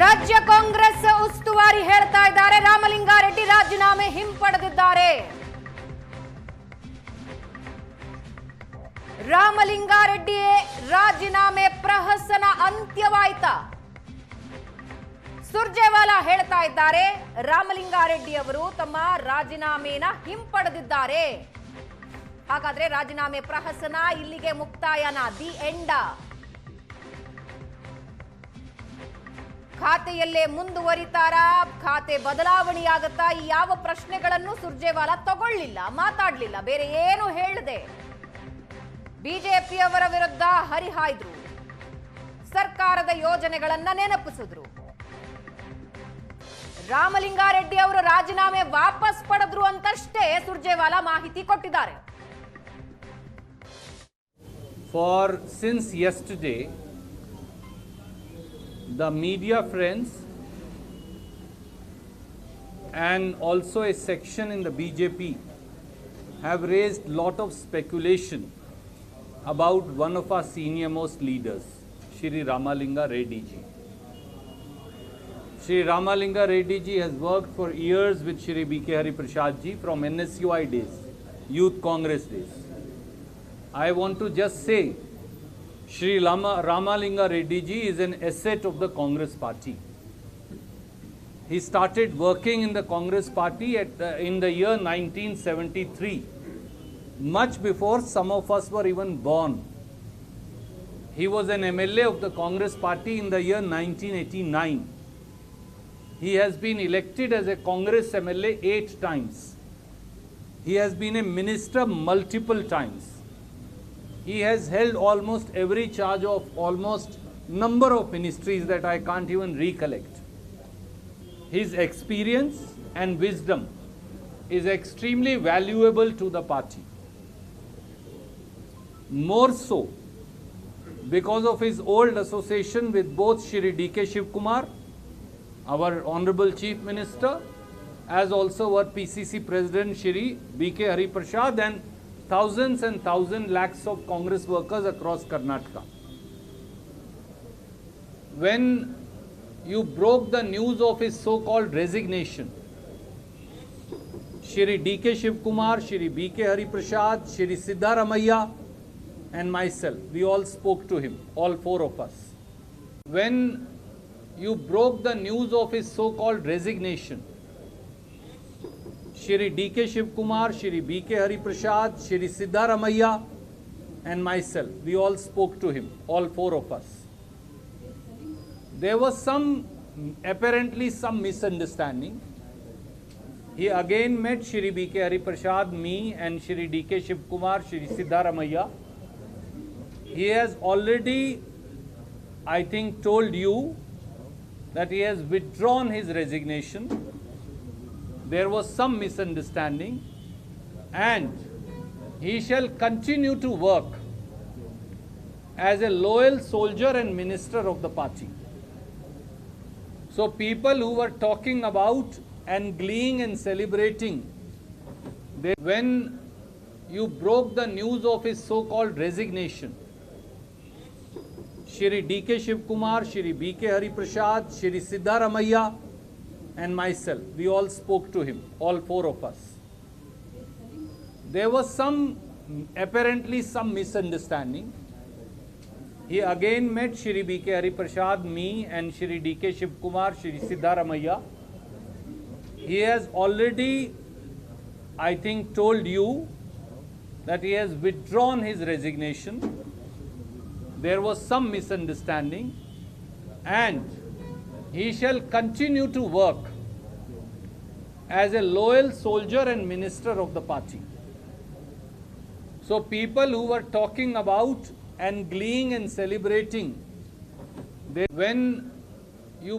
ರಾಜ್ಯ ಕಾಂಗ್ರೆಸ್ ಉಸ್ತುವಾರಿ ಹೇಳ್ತಾ ಇದ್ದಾರೆ, ರಾಮಲಿಂಗಾರೆಡ್ಡಿ ರಾಜೀನಾಮೆ ಹಿಂಪಡೆದಿದ್ದಾರೆ. ರಾಮಲಿಂಗಾರೆಡ್ಡಿ ರಾಜೀನಾಮೆ ಪ್ರಹಸನ ಅಂತ್ಯವಾಯಿತಾ? ಸುರ್ಜೇವಾಲಾ ಹೇಳ್ತಾ ಇದ್ದಾರೆ, ರಾಮಲಿಂಗಾರೆಡ್ಡಿ ಅವರು ತಮ್ಮ ರಾಜೀನಾಮೆನ ಹಿಂಪಡೆದಿದ್ದಾರೆ. ಹಾಗಾದ್ರೆ ರಾಜೀನಾಮೆ ಪ್ರಹಸನ ಇಲ್ಲಿಗೆ ಮುಕ್ತಾಯನ? ದಿ ಎಂಡ? ಖಾತೆಯಲ್ಲೇ ಮುಂದುವರಿತಾರಾ? ಖಾತೆ ಬದಲಾವಣೆಯಾಗತ್ತಾ? ಈ ಯಾವ ಪ್ರಶ್ನೆಗಳನ್ನು ಸುರ್ಜೇವಾಲಾ ತಗೊಳ್ಳಿಲ್ಲ, ಮಾತಾಡ್ಲಿಲ್ಲ, ಬೇರೆ ಏನು ಹೇಳದೆ ಬಿಜೆಪಿಯವರ ವಿರುದ್ಧ ಹರಿಹಾಯ್ದ್ರು, ಸರ್ಕಾರದ ಯೋಜನೆಗಳನ್ನ ನೆನಪಿಸಿದ್ರು. ರಾಮಲಿಂಗಾರೆಡ್ಡಿ ಅವರು ರಾಜೀನಾಮೆ ವಾಪಸ್ ಪಡೆದ್ರು ಅಂತಷ್ಟೇ ಸುರ್ಜೇವಾಲಾ ಮಾಹಿತಿ ಕೊಟ್ಟಿದ್ದಾರೆ. Since yesterday, the media friends and also a section in the BJP have raised lot of speculation about one of our senior most leaders, Shri Ramalinga Reddy ji. Shri Ramalinga Reddy ji has worked for years with Shri B.K. Hari Prasad ji from NSUI days, Youth Congress days. I want to just say, Shri Ramalinga Reddy ji is an asset of the Congress party. He started working in the Congress party in the year 1973, much before some of us were even born. He was an MLA of the Congress party in the year 1989. He has been elected as a Congress MLA 8 times. He has been a minister multiple times. He has held almost every charge of almost number of ministries that I can't even recollect. His experience and wisdom is extremely valuable to the party. More so because of his old association with both Shri D.K. Shivkumar, our Honorable Chief Minister, as also our PCC President Shri B.K. Hari Prasad, and thousands and lakhs of Congress workers across Karnataka. When you broke the news of his so-called resignation, Shri D.K. Shivkumar, Shri B.K. Hari Prasad, Shri Siddharamaiah and myself, we all spoke to him, all 4 of us. When you broke the news of his so-called resignation, Shri D.K. Shivkumar, Shri B.K. Hari Prasad, Shri Siddharamaiah and myself, we all spoke to him, all 4 of us. There was apparently some misunderstanding. He again met Shri B.K. Hari Prasad, me and Shri D.K. Shivkumar, Shri Siddharamaiah. He has already, I think, told you that he has withdrawn his resignation. There was some misunderstanding, and he shall continue to work as a loyal soldier and minister of the party. So people who were talking about and gleeing and celebrating when you broke the news of his so-called resignation, Shri D.K. Shivkumar, Shri B.K. Hari Prasad, Shri Siddharamaiah and myself, we all spoke to him, all 4 of us. There was apparently some misunderstanding. He again met Shri B.K. Hari Prasad, me and Shri D.K. Shivkumar, Shri Siddharamaiah. He has already, I think, told you that he has withdrawn his resignation. There was some misunderstanding, and he shall continue to work as a loyal soldier and minister of the party. So people who were talking about and gleeing and celebrating when you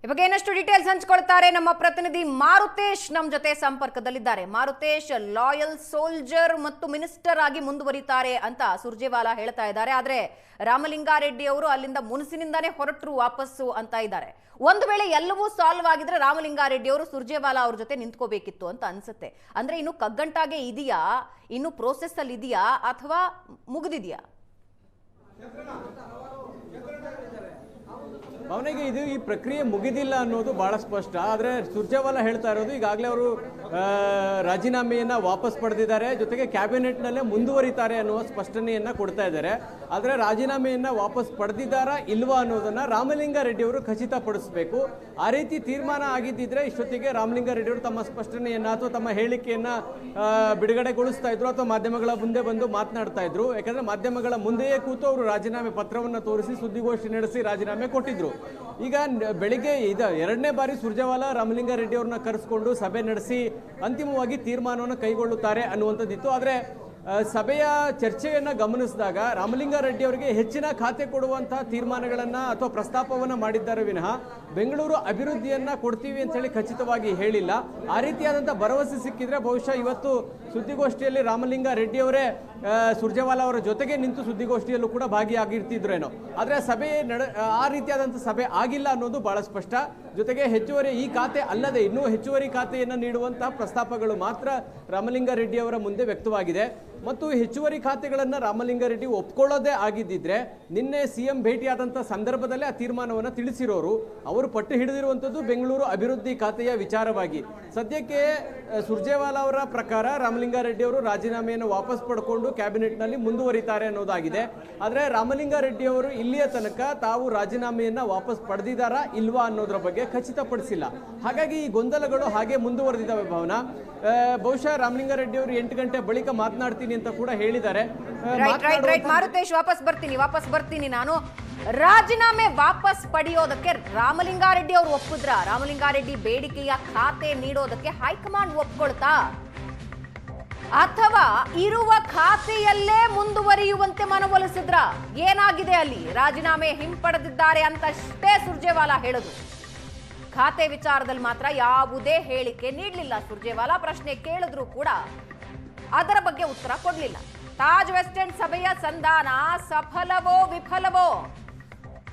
ಈ ಬಗ್ಗೆ ಇನ್ನಷ್ಟು details ಹಂಚಿಕೊಳ್ತಾರೆ ನಮ್ಮ ಪ್ರತಿನಿಧಿ ಮಾರುತೇಶ್ ನಮ್ಮ ಜೊತೆ ಸಂಪರ್ಕದಲ್ಲಿದ್ದಾರೆ. Maruthesh, loyal soldier ಮತ್ತು minister ಆಗಿ ಮುಂದುವರಿತಾರೆ ಅಂತ ಸುರ್ಜೇವಾಲಾ ಹೇಳ್ತಾ ಇದ್ದಾರೆ. ಆದ್ರೆ ರಾಮಲಿಂಗಾರೆಡ್ಡಿ ಅವರು ಅಲ್ಲಿಂದ ಮುನಿಸಿನಿಂದಾನೇ ಹೊರಟರು ವಾಪಸ್ಸು ಅಂತ ಇದ್ದಾರೆ. ಒಂದು ವೇಳೆ ಎಲ್ಲವೂ ಸಾಲ್ವ್ ಆಗಿದ್ರೆ ರಾಮಲಿಂಗಾರೆಡ್ಡಿ ಅವರು ಸುರ್ಜೇವಾಲಾ ಅವ್ರ ಜೊತೆ ನಿಂತ್ಕೋಬೇಕಿತ್ತು ಅಂತ ಅನ್ಸುತ್ತೆ. ಅಂದ್ರೆ ಇನ್ನು ಕಗ್ಗಂಟಾಗೆ ಇದೆಯಾ, ಇನ್ನು ಪ್ರೋಸೆಸ್ ಅಲ್ಲಿ ಇದೆಯಾ ಅಥವಾ ಮುಗಿದಿದೆಯಾ? ಅವನಿಗೆ ಈ ಪ್ರಕ್ರಿಯೆ ಮುಗಿದಿಲ್ಲ ಅನ್ನೋದು ಬಹಳ ಸ್ಪಷ್ಟ. ಆದರೆ ಸುರ್ಜೇವಾಲಾ ಹೇಳ್ತಾ ಇರೋದು ಈಗಾಗಲೇ ಅವರು ರಾಜೀನಾಮೆಯನ್ನು ವಾಪಸ್ ಪಡೆದಿದ್ದಾರೆ, ಜೊತೆಗೆ ಕ್ಯಾಬಿನೆಟ್ನಲ್ಲೇ ಮುಂದುವರಿತಾರೆ ಅನ್ನುವ ಸ್ಪಷ್ಟನೆಯನ್ನು ಕೊಡ್ತಾ ಇದ್ದಾರೆ. ಆದರೆ ರಾಜೀನಾಮೆಯನ್ನು ವಾಪಸ್ ಪಡೆದಿದ್ದಾರಾ ಇಲ್ವಾ ಅನ್ನೋದನ್ನು ರಾಮಲಿಂಗಾರೆಡ್ಡಿ ಅವರು ಖಚಿತಪಡಿಸಬೇಕು. ಆ ರೀತಿ ತೀರ್ಮಾನ ಆಗಿದ್ದಿದ್ರೆ ಇಷ್ಟೊತ್ತಿಗೆ ರಾಮಲಿಂಗಾರೆಡ್ಡಿ ಅವರು ತಮ್ಮ ಸ್ಪಷ್ಟನೆಯನ್ನು ಅಥವಾ ತಮ್ಮ ಹೇಳಿಕೆಯನ್ನು ಬಿಡುಗಡೆಗೊಳಿಸ್ತಾ ಇದ್ರು ಅಥವಾ ಮಾಧ್ಯಮಗಳ ಮುಂದೆ ಬಂದು ಮಾತನಾಡ್ತಾ ಇದ್ರು. ಯಾಕಂದರೆ ಮಾಧ್ಯಮಗಳ ಮುಂದೆಯೇ ಕೂತು ಅವರು ರಾಜೀನಾಮೆ ಪತ್ರವನ್ನು ತೋರಿಸಿ ಸುದ್ದಿಗೋಷ್ಠಿ ನಡೆಸಿ ರಾಜೀನಾಮೆ ಕೊಟ್ಟಿದ್ರು. ಈಗ ಬೆಳಿಗ್ಗೆ ಎರಡನೇ ಬಾರಿ ಸುರ್ಜೇವಾಲಾ ರಾಮಲಿಂಗಾರೆಡ್ಡಿ ಅವ್ರನ್ನ ಕರೆಸ್ಕೊಂಡು ಸಭೆ ನಡೆಸಿ ಅಂತಿಮವಾಗಿ ತೀರ್ಮಾನವನ್ನು ಕೈಗೊಳ್ಳುತ್ತಾರೆ ಅನ್ನುವಂಥದ್ದಿತ್ತು. ಆದರೆ ಸಭೆಯ ಚರ್ಚೆಯನ್ನು ಗಮನಿಸಿದಾಗ ರಾಮಲಿಂಗಾರೆಡ್ಡಿ ಅವರಿಗೆ ಹೆಚ್ಚಿನ ಖಾತೆ ಕೊಡುವಂತಹ ತೀರ್ಮಾನಗಳನ್ನು ಅಥವಾ ಪ್ರಸ್ತಾಪವನ್ನು ಮಾಡಿದ್ದಾರೆ ವಿನಃ ಬೆಂಗಳೂರು ಅಭಿವೃದ್ಧಿಯನ್ನು ಕೊಡ್ತೀವಿ ಅಂತ ಹೇಳಿ ಖಚಿತವಾಗಿ ಹೇಳಿಲ್ಲ. ಆ ರೀತಿಯಾದಂಥ ಭರವಸೆ ಸಿಕ್ಕಿದ್ರೆ ಬಹುಶಃ ಇವತ್ತು ಸುದ್ದಿಗೋಷ್ಠಿಯಲ್ಲಿ ರಾಮಲಿಂಗಾರೆಡ್ಡಿ ಅವರೇ ಸುರ್ಜೇವಾಲಾ ಅವರ ಜೊತೆಗೆ ನಿಂತು ಸುದ್ದಿಗೋಷ್ಠಿಯಲ್ಲೂ ಕೂಡ ಭಾಗಿಯಾಗಿರ್ತಿದ್ರೇನೋ. ಆದರೆ ಸಭೆ ಆ ರೀತಿಯಾದಂಥ ಸಭೆ ಆಗಿಲ್ಲ ಅನ್ನೋದು ಬಹಳ ಸ್ಪಷ್ಟ. ಜೊತೆಗೆ ಹೆಚ್ಚುವರಿ ಈ ಖಾತೆ ಅಲ್ಲದೆ ಇನ್ನೂ ಹೆಚ್ಚುವರಿ ಖಾತೆಯನ್ನು ನೀಡುವಂತಹ ಪ್ರಸ್ತಾಪಗಳು ಮಾತ್ರ ರಾಮಲಿಂಗಾರೆಡ್ಡಿ ಅವರ ಮುಂದೆ ವ್ಯಕ್ತವಾಗಿದೆ. ಮತ್ತು ಹೆಚ್ಚುವರಿ ಖಾತೆಗಳನ್ನು ರಾಮಲಿಂಗಾರೆಡ್ಡಿ ಒಪ್ಕೊಳ್ಳೋದೇ ಆಗಿದ್ದಿದ್ರೆ ನಿನ್ನೆ ಸಿಎಂ ಭೇಟಿಯಾದಂಥ ಸಂದರ್ಭದಲ್ಲೇ ಆ ತೀರ್ಮಾನವನ್ನು ತಿಳಿಸಿರೋರು. ಅವರು ಪಟ್ಟು ಹಿಡಿದಿರುವಂಥದ್ದು ಬೆಂಗಳೂರು ಅಭಿವೃದ್ಧಿ ಖಾತೆಯ ವಿಚಾರವಾಗಿ. ಸದ್ಯಕ್ಕೆ ಸುರ್ಜೇವಾಲಾ ಅವರ ಪ್ರಕಾರ ರಾಮಲಿಂಗಾರೆಡ್ಡಿ ಅವರು ರಾಜೀನಾಮೆಯನ್ನು ವಾಪಸ್ ಪಡ್ಕೊಂಡು ಕ್ಯಾಬಿನೆಟ್ನಲ್ಲಿ ಮುಂದುವರಿತಾರೆ ಅನ್ನೋದಾಗಿದೆ. ಆದರೆ ರಾಮಲಿಂಗಾರೆಡ್ಡಿ ಅವರು ಇಲ್ಲಿಯ ತನಕ ತಾವು ರಾಜೀನಾಮೆಯನ್ನು ವಾಪಸ್ ಪಡೆದಿದ್ದಾರಾ ಇಲ್ವಾ ಅನ್ನೋದ್ರ ಬಗ್ಗೆ ಖಚಿತಪಡಿಸಿಲ್ಲ. ಹಾಗಾಗಿ ಈ ಗೊಂದಲಗಳು ಹಾಗೆ ಮುಂದುವರೆದಿದ್ದಾವೆ. ಭಾವನಾ, ಬಹುಶಃ ರಾಮಲಿಂಗಾರೆಡ್ಡಿ ಅವರು 8 ಗಂಟೆ ಬಳಿಕ ಮಾತನಾಡ್ತೀನಿ ಅಂತ ಕೂಡ ಹೇಳಿದ್ದಾರೆ. ಮಾರುತೇಶ್, ವಾಪಸ್ ಬರ್ತೀನಿ ನಾನು. ರಾಜೀನಾಮೆ ವಾಪಸ್ ಪಡೆಯೋದಕ್ಕೆ ರಾಮಲಿಂಗಾರೆಡ್ಡಿ ಅವರು ಒಪ್ಪಿದ್ರ? ರಾಮಲಿಂಗಾರೆಡ್ಡಿ ಬೇಡಿಕೆಯ ಖಾತೆ ನೀಡೋದಕ್ಕೆ ಹೈಕಮಾಂಡ್ ಒಪ್ಕೊಳ್ತಾ ಅಥವಾ ಇರುವ ಖಾತೆಯಲ್ಲೇ ಮುಂದುವರಿಯುವಂತೆ ಮನವೊಲಿಸಿದ್ರ? ಏನಾಗಿದೆ ಅಲ್ಲಿ? ರಾಜೀನಾಮೆ ಹಿಂಪಡೆದಿದ್ದಾರೆ ಅಂತಷ್ಟೇ ಸುರ್ಜೇವಾಲಾ ಹೇಳೋದು. ಖಾತೆ ವಿಚಾರದಲ್ಲಿ ಮಾತ್ರ ಯಾವುದೇ ಹೇಳಿಕೆ ನೀಡಲಿಲ್ಲ ಸುರ್ಜೇವಾಲಾ. ಪ್ರಶ್ನೆ ಕೇಳಿದ್ರು ಕೂಡ ಅದರ ಬಗ್ಗೆ ಉತ್ತರ ಕೊಡಲಿಲ್ಲ. ತಾಜ್ ವೆಸ್ಟ್ ಎಂಡ್ ಸಭೆಯ ಸಂಧಾನ ಸಫಲವೋ ವಿಫಲವೋ?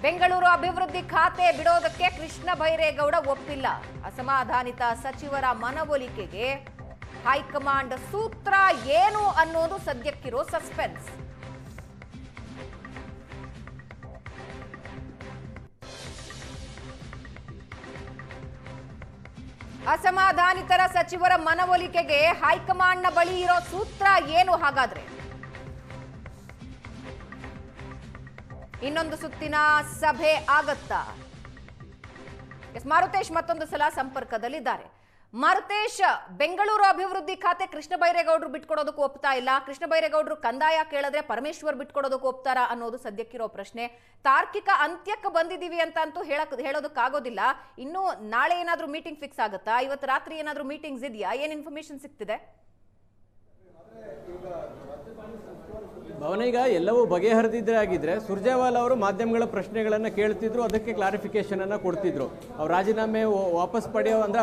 ಬೆಂಗಳೂರು ಅಭಿವೃದ್ಧಿ ಖಾತೆ ಬಿಡೋದಕ್ಕೆ ಕೃಷ್ಣ ಬೈರೇಗೌಡ ಒಪ್ಪಿಲ್ಲ. ಅಸಮಾಧಾನಿತ ಸಚಿವರ ಮನವೊಲಿಕೆಗೆ ಹೈಕಮಾಂಡ್ ಸೂತ್ರ ಏನು ಅನ್ನೋದು ಸದ್ಯಕ್ಕಿರೋ ಸಸ್ಪೆನ್ಸ್. ಅಸಮಾಧಾನಿತರ ಸಚಿವರ ಮನವೊಲಿಕೆಗೆ ಹೈಕಮಾಂಡ್ನ ಬಳಿ ಇರೋ ಸೂತ್ರ ಏನು ಹಾಗಾದ್ರೆ? ಇನ್ನೊಂದು ಸುತ್ತಿನ ಸಭೆ ಆಗತ್ತಾ? ಮಾರುತೇಶ್ ಮತ್ತೊಂದು ಸಲ ಸಂಪರ್ಕದಲ್ಲಿದ್ದಾರೆ. ಮಾರುತೇಶ್, ಬೆಂಗಳೂರು ಅಭಿವೃದ್ಧಿ ಖಾತೆ ಕೃಷ್ಣ ಬೈರೇಗೌಡರು ಬಿಟ್ಕೊಡೋದಕ್ಕೂ ಒಪ್ತಾ ಇಲ್ಲ. ಕೃಷ್ಣ ಬೈರೇಗೌಡರು ಕಂದಾಯ ಕೇಳಿದ್ರೆ ಪರಮೇಶ್ವರ್ ಬಿಟ್ಕೊಡೋದಕ್ಕೂ ಒಪ್ತಾರಾ ಅನ್ನೋದು ಸದ್ಯಕ್ಕಿರೋ ಪ್ರಶ್ನೆ. ತಾರ್ಕಿಕ ಅಂತ್ಯಕ್ಕೆ ಬಂದಿದ್ದೀವಿ ಅಂತೂ ಹೇಳೋದಕ್ಕಾಗೋದಿಲ್ಲ. ಇನ್ನು ನಾಳೆ ಏನಾದ್ರೂ ಮೀಟಿಂಗ್ ಫಿಕ್ಸ್ ಆಗುತ್ತಾ? ಇವತ್ತು ರಾತ್ರಿ ಏನಾದ್ರೂ ಮೀಟಿಂಗ್ಸ್ ಇದೆಯಾ? ಏನ್ ಇನ್ಫಾರ್ಮೇಶನ್ ಸಿಗ್ತಿದೆ? ಭವನ, ಈಗ ಎಲ್ಲವೂ ಬಗೆಹರಿದಿದ್ದೇ ಆಗಿದ್ರೆ ಸುರ್ಜೇವಾಲಾ ಅವರು ಮಾಧ್ಯಮಗಳ ಪ್ರಶ್ನೆಗಳನ್ನು ಕೇಳ್ತಿದ್ರು, ಅದಕ್ಕೆ ಕ್ಲಾರಿಫಿಕೇಶನ್ ಅನ್ನು ಕೊಡ್ತಿದ್ರು. ಅವ್ರು ರಾಜೀನಾಮೆ ವಾಪಸ್ ಪಡೆಯೋ ಅಂದ್ರೆ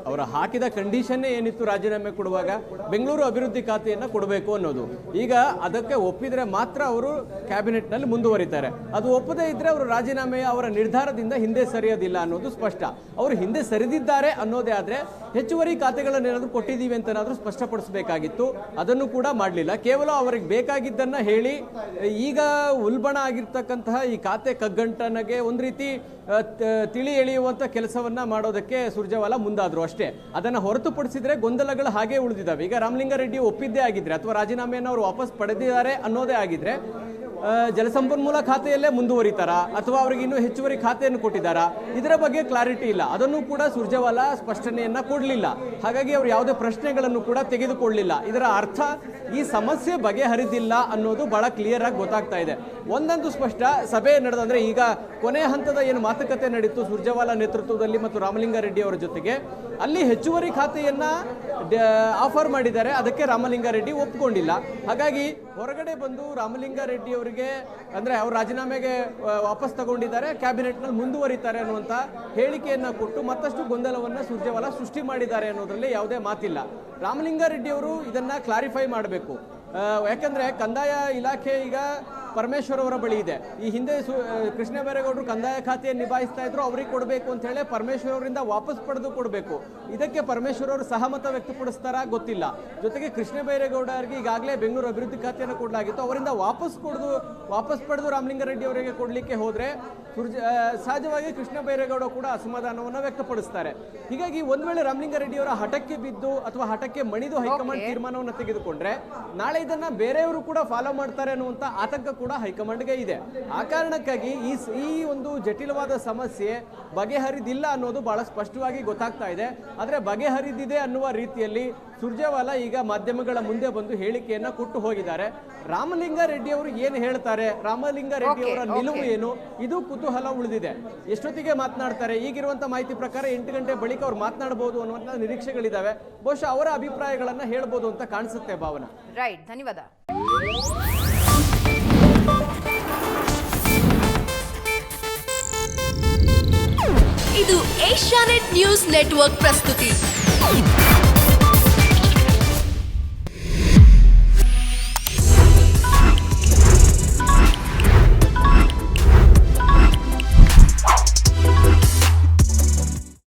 ಅವ್ರು ಹಾಕಿದ ಕಂಡೀಷನ್ನೇ ಏನಿತ್ತು ರಾಜೀನಾಮೆ ಕೊಡುವಾಗ, ಬೆಂಗಳೂರು ಅಭಿವೃದ್ಧಿ ಖಾತೆಯನ್ನು ಕೊಡಬೇಕು ಅನ್ನೋದು. ಈಗ ಅದಕ್ಕೆ ಒಪ್ಪಿದ್ರೆ ಮಾತ್ರ ಅವರು ಕ್ಯಾಬಿನೆಟ್ನಲ್ಲಿ ಮುಂದುವರಿತಾರೆ. ಅದು ಒಪ್ಪದೇ ಇದ್ರೆ ಅವರು ರಾಜೀನಾಮೆಯ ಅವರ ನಿರ್ಧಾರದಿಂದ ಹಿಂದೆ ಸರಿಯೋದಿಲ್ಲ ಅನ್ನೋದು ಸ್ಪಷ್ಟ. ಅವರು ಹಿಂದೆ ಸರಿದಿದ್ದಾರೆ ಅನ್ನೋದೇ ಆದರೆ ಹೆಚ್ಚುವರಿ ಖಾತೆಗಳನ್ನೇನಾದರೂ ಕೊಟ್ಟಿದ್ದೀವಿ ಅಂತನಾದರೂ ಸ್ಪಷ್ಟಪಡಿಸಬೇಕಾಗಿತ್ತು. ಅದನ್ನು ಕೂಡ ಮಾಡಲಿಲ್ಲ. ಕೇವಲ ಅವರಿಗೆ ಬೇಕಾಗಿದ್ದನ್ನು ಹೇಳಿ ಈಗ ಉಲ್ಬಣ ಆಗಿರ್ತಕ್ಕಂತಹ ಈ ಖಾತೆ ಕಗ್ಗಂಟನಿಗೆ ಒಂದು ರೀತಿ ತಿಳಿ ಎಳೆಯುವಂಥ ಕೆಲಸವನ್ನ ಮಾಡೋದಕ್ಕೆ ಸುರ್ಜೇವಾಲಾ ಮುಂದಾದ್ರು ಅಷ್ಟೇ. ಅದನ್ನು ಹೊರತುಪಡಿಸಿದ್ರೆ ಗೊಂದಲಗಳು ಹಾಗೆ ಉಳಿದಿದ್ದಾವೆ. ಈಗ ರಾಮಲಿಂಗಾರೆಡ್ಡಿ ಒಪ್ಪಿದ್ದೇ ಆಗಿದ್ರೆ ಅಥವಾ ರಾಜೀನಾಮೆಯನ್ನು ಅವರು ವಾಪಸ್ ಪಡೆದಿದ್ದಾರೆ ಅನ್ನೋದೇ ಆಗಿದ್ರೆ ಜಲಸಂಪನ್ಮೂಲ ಖಾತೆಯಲ್ಲೇ ಮುಂದುವರಿತಾರಾ ಅಥವಾ ಅವರಿಗೆ ಇನ್ನೂ ಹೆಚ್ಚುವರಿ ಖಾತೆಯನ್ನು ಕೊಟ್ಟಿದ್ದಾರಾ, ಇದರ ಬಗ್ಗೆ ಕ್ಲಾರಿಟಿ ಇಲ್ಲ. ಅದನ್ನು ಕೂಡ ಸುರ್ಜೇವಾಲಾ ಸ್ಪಷ್ಟನೆಯನ್ನ ಕೊಡಲಿಲ್ಲ. ಹಾಗಾಗಿ ಅವರು ಯಾವುದೇ ಪ್ರಶ್ನೆಗಳನ್ನು ಕೂಡ ತೆಗೆದುಕೊಳ್ಳಲಿಲ್ಲ. ಇದರ ಅರ್ಥ ಈ ಸಮಸ್ಯೆ ಬಗೆಹರಿದಿಲ್ಲ ಅನ್ನೋದು ಬಹಳ ಕ್ಲಿಯರ್ ಆಗಿ ಗೊತ್ತಾಗ್ತಾ ಇದೆ. ಒಂದಂತೂ ಸ್ಪಷ್ಟ, ಸಭೆ ನಡೆದಂದ್ರೆ ಈಗ ಕೊನೆಯ ಹಂತದ ಏನು ಮಾತುಕತೆ ನಡೀತು ಸುರ್ಜೇವಾಲಾ ನೇತೃತ್ವದಲ್ಲಿ ಮತ್ತು ರಾಮಲಿಂಗಾರೆಡ್ಡಿ ಅವರ ಜೊತೆಗೆ, ಅಲ್ಲಿ ಹೆಚ್ಚುವರಿ ಖಾತೆಯನ್ನ ಆಫರ್ ಮಾಡಿದ್ದಾರೆ. ಅದಕ್ಕೆ ರಾಮಲಿಂಗಾರೆಡ್ಡಿ ಒಪ್ಪಿಕೊಂಡಿಲ್ಲ. ಹಾಗಾಗಿ ಹೊರಗಡೆ ಬಂದು ರಾಮಲಿಂಗಾರೆಡ್ಡಿ ಅವರಿಗೆ ಅಂದ್ರೆ ಅವರು ರಾಜೀನಾಮೆಗೆ ವಾಪಸ್ ತಗೊಂಡಿದ್ದಾರೆ, ಕ್ಯಾಬಿನೆಟ್ನಲ್ಲಿ ಮುಂದುವರಿತಾರೆ ಅನ್ನುವಂಥ ಹೇಳಿಕೆಯನ್ನ ಕೊಟ್ಟು ಮತ್ತಷ್ಟು ಗೊಂದಲವನ್ನು ಸುರ್ಜೇವಾಲಾ ಸೃಷ್ಟಿ ಮಾಡಿದ್ದಾರೆ ಅನ್ನೋದ್ರಲ್ಲಿ ಯಾವುದೇ ಮಾತಿಲ್ಲ. ರಾಮಲಿಂಗಾರೆಡ್ಡಿ ಅವರು ಇದನ್ನ ಕ್ಲಾರಿಫೈ ಮಾಡಬೇಕು. ಯಾಕಂದ್ರೆ ಕಂದಾಯ ಇಲಾಖೆ ಈಗ ಪರಮೇಶ್ವರ್ ಅವರ ಬಳಿ ಇದೆ. ಈ ಹಿಂದೆ ಕೃಷ್ಣ ಬೈರೇಗೌಡರು ಕಂದಾಯ ಖಾತೆಯನ್ನು ನಿಭಾಯಿಸ್ತಾ ಇದ್ರು, ಅವ್ರಿಗೆ ಕೊಡಬೇಕು ಅಂತ ಹೇಳಿ ಪರಮೇಶ್ವರ್ ಅವರಿಂದ ವಾಪಸ್ ಪಡೆದು ಕೊಡಬೇಕು. ಇದಕ್ಕೆ ಪರಮೇಶ್ವರ್ ಅವರು ಸಹಮತ ವ್ಯಕ್ತಪಡಿಸ್ತಾರ ಗೊತ್ತಿಲ್ಲ. ಜೊತೆಗೆ ಕೃಷ್ಣ ಬೈರೇಗೌಡರಿಗೆ ಈಗಾಗಲೇ ಬೆಂಗಳೂರು ಅಭಿವೃದ್ಧಿ ಖಾತೆಯನ್ನು ಕೊಡಲಾಗಿತ್ತು, ಅವರಿಂದ ವಾಪಸ್ ಪಡೆದು ರಾಮಲಿಂಗಾರೆಡ್ಡಿ ಅವರಿಗೆ ಕೊಡಲಿಕ್ಕೆ ಹೋದ್ರೆ ಸಹಜವಾಗಿ ಕೃಷ್ಣ ಬೈರೇಗೌಡ ಕೂಡ ಅಸಮಾಧಾನವನ್ನು ವ್ಯಕ್ತಪಡಿಸ್ತಾರೆ. ಹೀಗಾಗಿ ಒಂದ್ ವೇಳೆ ರಾಮಲಿಂಗಾರೆಡ್ಡಿ ಅವರ ಹಠಕ್ಕೆ ಬಿದ್ದು ಅಥವಾ ಹಠಕ್ಕೆ ಮಣಿದು ಹೈಕಮಾಂಡ್ ತೀರ್ಮಾನವನ್ನು ತೆಗೆದುಕೊಂಡ್ರೆ ನಾಳೆ ಇದನ್ನ ಬೇರೆಯವರು ಕೂಡ ಫಾಲೋ ಮಾಡ್ತಾರೆ ಅನ್ನುವಂತ ಆತಂಕ ಕೂಡ ಹೈಕಮಾಂಡ್ಗೆ ಇದೆ. ಆ ಕಾರಣಕ್ಕಾಗಿ ಈ ಒಂದು ಜಟಿಲವಾದ ಸಮಸ್ಯೆ ಬಗೆಹರಿದಿಲ್ಲ ಅನ್ನೋದು ಬಹಳ ಸ್ಪಷ್ಟವಾಗಿ ಗೊತ್ತಾಗ್ತಾ ಇದೆ. ಆದ್ರೆ ಬಗೆಹರಿದಿದೆ ಅನ್ನುವ ರೀತಿಯಲ್ಲಿ ಸುರ್ಜೇವಾಲಾ ಈಗ ಮಾಧ್ಯಮಗಳ ಮುಂದೆ ಬಂದು ಹೇಳಿಕೆಯನ್ನ ಕೊಟ್ಟು ಹೋಗಿದ್ದಾರೆ. ರಾಮಲಿಂಗಾರೆಡ್ಡಿ ಅವರು ಏನು ಹೇಳ್ತಾರೆ, ರಾಮಲಿಂಗಾರೆಡ್ಡಿ ಅವರ ನಿಲುವು ಏನು, ಇದು ಕುತೂಹಲ ಉಳಿದಿದೆ. ಎಷ್ಟೊತ್ತಿಗೆ ಮಾತನಾಡ್ತಾರೆ, ಈಗಿರುವಂತ ಮಾಹಿತಿ ಪ್ರಕಾರ 8 ಗಂಟೆ ಬಳಿಕ ಅವ್ರು ಮಾತನಾಡಬಹುದು ಅನ್ನುವಂತ ನಿರೀಕ್ಷೆಗಳಿದಾವೆ. ಬಹುಶಃ ಅವರ ಅಭಿಪ್ರಾಯಗಳನ್ನ ಹೇಳ್ಬೋದು ಅಂತ ಕಾಣಿಸುತ್ತೆ ಭಾವನಾ. ರೈಟ್, ಧನ್ಯವಾದ. ಇದು ಏಷ್ಯಾನೆಟ್ ನ್ಯೂಸ್ ನೆಟ್ವರ್ಕ್ ಪ್ರಸ್ತುತಿ.